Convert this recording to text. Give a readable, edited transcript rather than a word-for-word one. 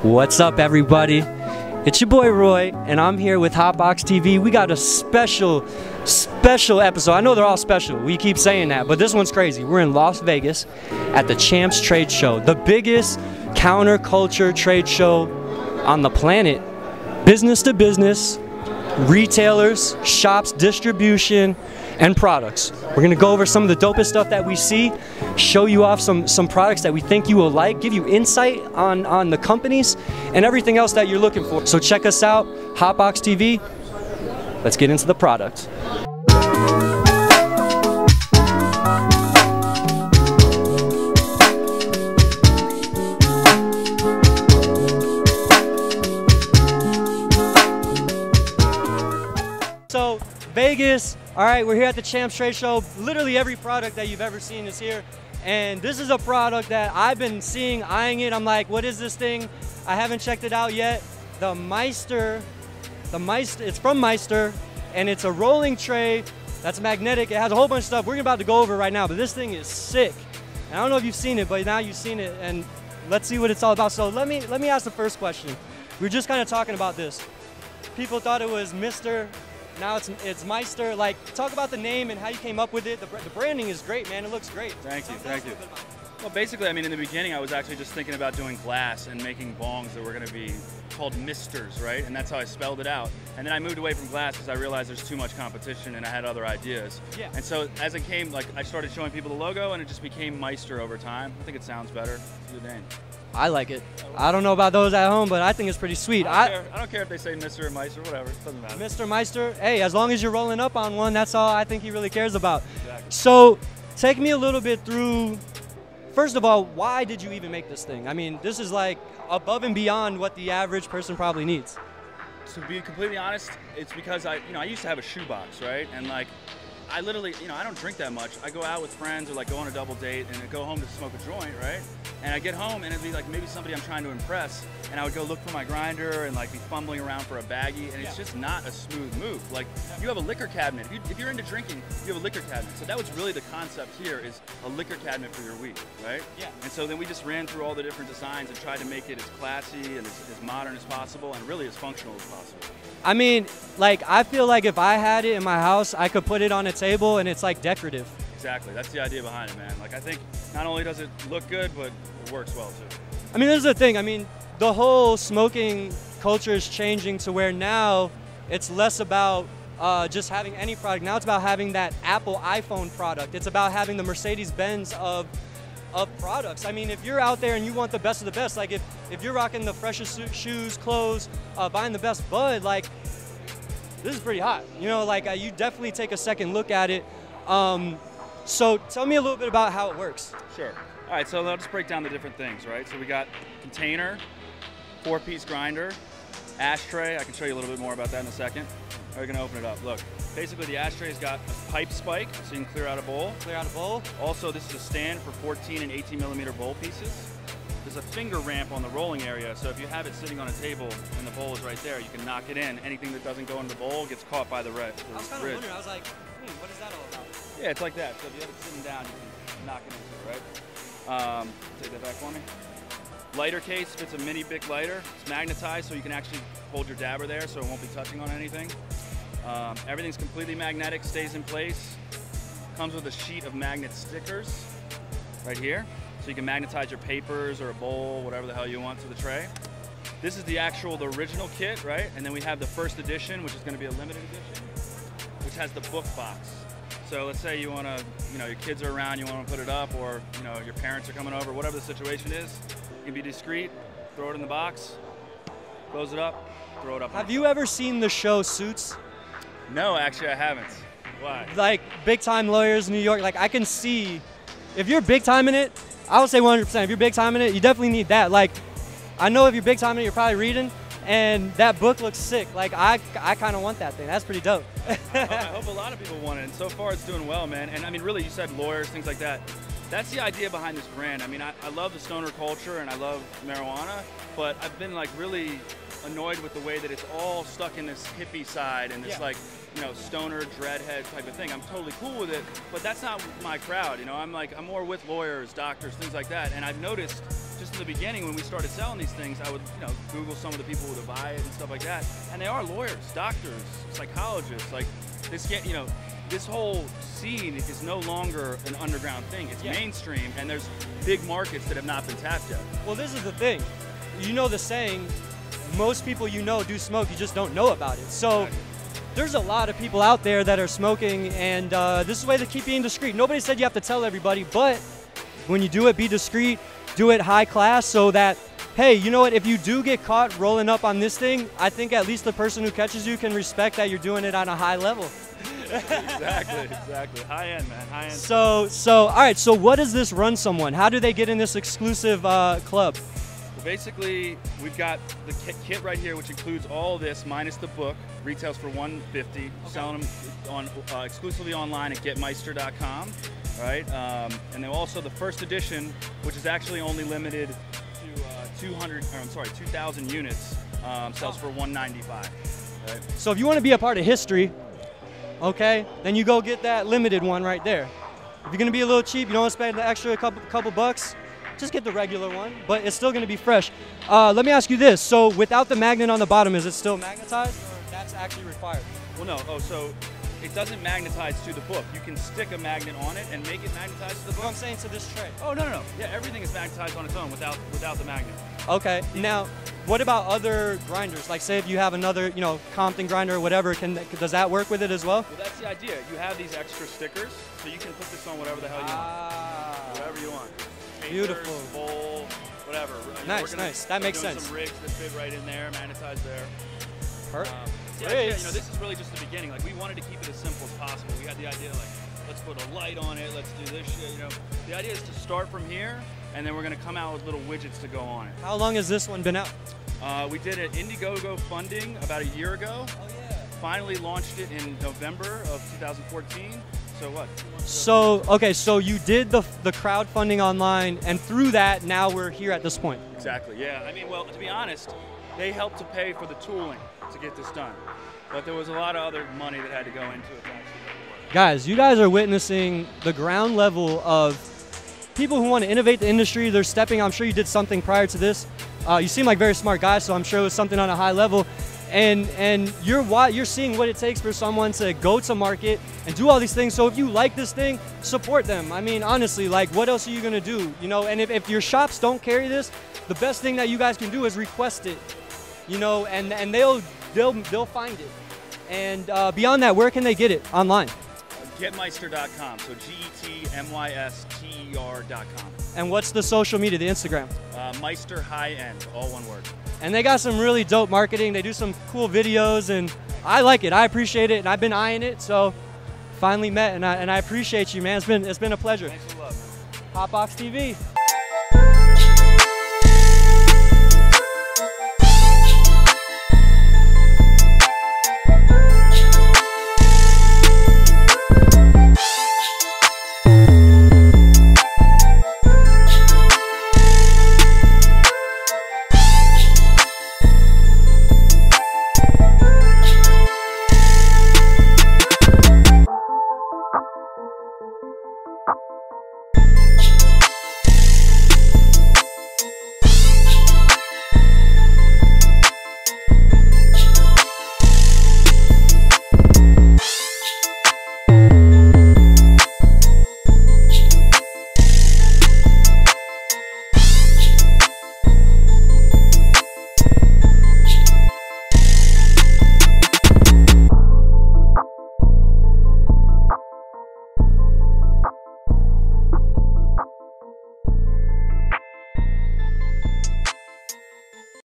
What's up, everybody? It's your boy Roy, and I'm here with HotBoxTV. We got a special episode. I know they're all special. We keep saying that, but this one's crazy. We're in Las Vegas at the Champs Trade Show, the biggest counterculture trade show on the planet. Business to business, retailers, shops, distribution, and products. We're gonna go over some of the dopest stuff that we see, show you off some products that we think you will like, give you insight on the companies and everything else that you're looking for. So check us out, HotBoxTV. Let's get into the product. So Vegas, all right, we're here at the Champs Trade Show. Literally every product that you've ever seen is here. And this is a product that I've been seeing, eyeing it. I'm like, what is this thing? I haven't checked it out yet. The Myster, it's from Myster, and it's a rolling tray that's magnetic. It has a whole bunch of stuff we're about to go over right now, but this thing is sick. And I don't know if you've seen it, but now you've seen it, and let's see what it's all about. So let me ask the first question. We were just kind of talking about this. People thought it was Myster. Now it's Myster. Like, talk about the name and how you came up with it. The branding is great, man. It looks great. Thank you. Well, basically, I mean, in the beginning, I was actually just thinking about doing glass and making bongs that were going to be called Mysters, right? And that's how I spelled it out. And then I moved away from glass because I realized there's too much competition and I had other ideas. Yeah. And so as it came, like, I started showing people the logo and it just became Myster over time. I think it sounds better. It's a good name. I like it. I don't know about those at home, but I think it's pretty sweet. I don't care if they say Myster or Myster, whatever. It doesn't matter. Mr. Myster, hey, as long as you're rolling up on one, that's all I think he really cares about. Exactly. So take me a little bit through, first of all, why did you even make this thing? I mean, this is like above and beyond what the average person probably needs. To be completely honest, it's because I used to have a shoebox, right? And like, I literally, I don't drink that much. I go out with friends or like go on a double date and I go home to smoke a joint, right? And I get home and it'd be like maybe somebody I'm trying to impress and I would go look for my grinder and like be fumbling around for a baggie and it's just not a smooth move. Like, you have a liquor cabinet. If you're into drinking, you have a liquor cabinet. So that was really the concept here, is a liquor cabinet for your weed, right? Yeah. And so then we just ran through all the different designs and tried to make it as classy and as modern as possible and really as functional as possible. I mean, like, I feel like if I had it in my house, I could put it on a table and it's like decorative. Exactly, that's the idea behind it, man. Like, I think not only does it look good, but it works well too. I mean, this is the thing. I mean, the whole smoking culture is changing to where now it's less about just having any product. Now it's about having that Apple iPhone product. It's about having the Mercedes-Benz of products. I mean, if you're out there and you want the best of the best, like if you're rocking the freshest shoes, clothes, buying the best bud, like, this is pretty hot. You know, like, you definitely take a second look at it. So tell me a little bit about how it works. Sure. All right, so let's break down the different things, right? So we got container, 4-piece grinder, ashtray. I can show you a little bit more about that in a second. We're gonna open it up. Look, basically the ashtray's got a pipe spike, so you can clear out a bowl. Clear out a bowl. Also, this is a stand for 14 and 18 millimeter bowl pieces. There's a finger ramp on the rolling area, so if you have it sitting on a table and the bowl is right there, you can knock it in. Anything that doesn't go in the bowl gets caught by the red. I was kind of wondering, I was like, what is that all about? Yeah, it's like that. So if you have it sitting down, you can knock it into it, right? Take that back for me. Lighter case fits a mini Bic lighter. It's magnetized, so you can actually hold your dabber there, so it won't be touching on anything. Everything's completely magnetic, stays in place. Comes with a sheet of magnet stickers right here. So you can magnetize your papers or a bowl, whatever the hell you want, to the tray. This is the original kit, right? And then we have the first edition, which is going to be a limited edition, which has the book box. So let's say you want to, your kids are around, you want to put it up, or your parents are coming over, whatever the situation is. You can be discreet, throw it in the box, close it up, throw it up. Have you ever seen the show Suits? No, actually I haven't. Why? Like, big time lawyers in New York, like, I can see, if you're big time in it, I would say 100%. If you're big time in it, you definitely need that. Like, I know if you're big time in it, you're probably reading, and that book looks sick. Like, I kind of want that thing. That's pretty dope. I hope a lot of people want it, and so far it's doing well, man. And I mean, really, you said lawyers, things like that. That's the idea behind this brand. I mean, I love the stoner culture and I love marijuana, but I've been like really annoyed with the way that it's all stuck in this hippie side and this like, you know, stoner, dreadhead type of thing. I'm totally cool with it, but that's not my crowd, you know. I'm more with lawyers, doctors, things like that, and I've noticed just in the beginning when we started selling these things, I would, you know, Google some of the people who would buy it and stuff like that, and they are lawyers, doctors, psychologists. Like this, you know, this whole scene is no longer an underground thing. It's mainstream, and there's big markets that have not been tapped yet. Well, this is the thing. You know the saying, most people you know do smoke, you just don't know about it. So there's a lot of people out there that are smoking, and this is a way to keep being discreet. Nobody said you have to tell everybody, but when you do it, be discreet, do it high class, so that, hey, you know what, if you do get caught rolling up on this thing, I think at least the person who catches you can respect that you're doing it on a high level. Exactly. High end, man. High end. So, all right. So, what does this run someone? How do they get in this exclusive club? Well, basically, we've got the kit right here, which includes all this minus the book. Retails for $150. Selling them on exclusively online at getmyster.com. Right. And then also the first edition, which is actually only limited to 2,000 units. Sells for $195. Right. So, if you want to be a part of history, okay, then you go get that limited one right there. If you're gonna be a little cheap, you don't want to spend the extra couple bucks, just get the regular one, but it's still gonna be fresh. Let me ask you this, so without the magnet on the bottom, is it still magnetized, or that's actually required? Well, no, so it doesn't magnetize to the book. You can stick a magnet on it and make it magnetize to the book. No, I'm saying to this tray. Oh, no. Yeah, everything is magnetized on its own without the magnet. Okay, now, what about other grinders? Like, say if you have another, you know, Compton grinder or whatever, does that work with it as well? Well, that's the idea. You have these extra stickers, so you can put this on whatever the hell you want. Whatever you want. Papers, Beautiful. Bowl, whatever. Nice. That makes sense. Some rigs that fit right in there, magnetized there. Perfect. Yeah, you know, this is really just the beginning. Like, we wanted to keep it as simple as possible. We had the idea, like, let's put a light on it, let's do this shit, you know. The idea is to start from here, and then we're going to come out with little widgets to go on it. How long has this one been out? We did an Indiegogo funding about a year ago. Oh, yeah. Finally launched it in November of 2014. So what? So, okay, so you did the crowdfunding online, and through that, now we're here at this point. Exactly, yeah. I mean, well, to be honest, they helped to pay for the tooling to get this done. But there was a lot of other money that had to go into it to actually make it work. Guys, you guys are witnessing the ground level of people who want to innovate the industry. They're stepping, I'm sure you did something prior to this. You seem like very smart guys, so I'm sure it was something on a high level. And you're seeing what it takes for someone to go to market and do all these things. So if you like this thing, support them. I mean, honestly, like, what else are you gonna do? You know, and if your shops don't carry this, the best thing that you guys can do is request it. You know, and they'll find it. And beyond that, where can they get it online? Getmyster.com. So GETMYSTER.com. And what's the social media, the Instagram? Myster High End, all one word. And they got some really dope marketing. They do some cool videos, and I like it. I appreciate it, and I've been eyeing it. So finally met, and I appreciate you, man. It's been a pleasure. Thanks a lot, man. HotBoxTV.